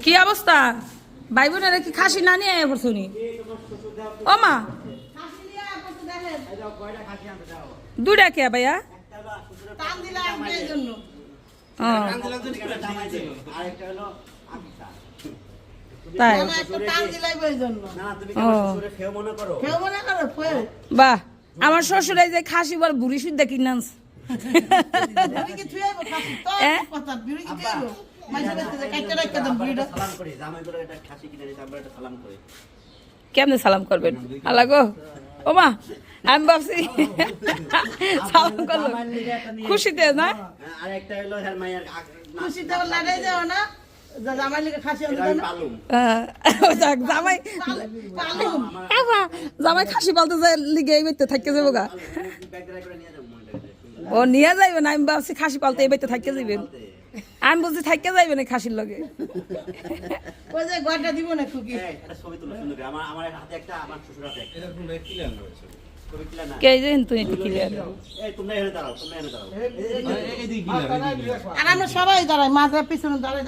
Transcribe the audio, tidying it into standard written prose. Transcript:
কি অবস্থা ভাই বোনেরা কি খাসি না নিয়ে আয়া পড়ছনি ও মা দুইটা কে ভাইয়া তাই বাহ আমার শ্বশুর এই যে খাসি বল বুড়ি সুদ্ধা কিনে আনছে কেমনে সালাম করবেন আল্লাহ গো ও মা আমি ভাবছি সালাম করলো খুশিতে না খুশিতে লাগাই যাও না জামাই লিখে খাসি জামাই খাসি পালতে যায় লিগে এই বেতে থাকতে যাবো গা ও নিয়ে যাইবে না আমি ভাবছি খাসি পালতে এই বেতে থাকতে যাইবেন আমি বলছি থাকতে যাইবে না খাসির লগে ওই যে ঘরটা দিব না খুকি কে যেন তুই একটু ক্লিয়ার আর আমরা সবাই দাঁড়াই মাথার পিছনে দাঁড়াই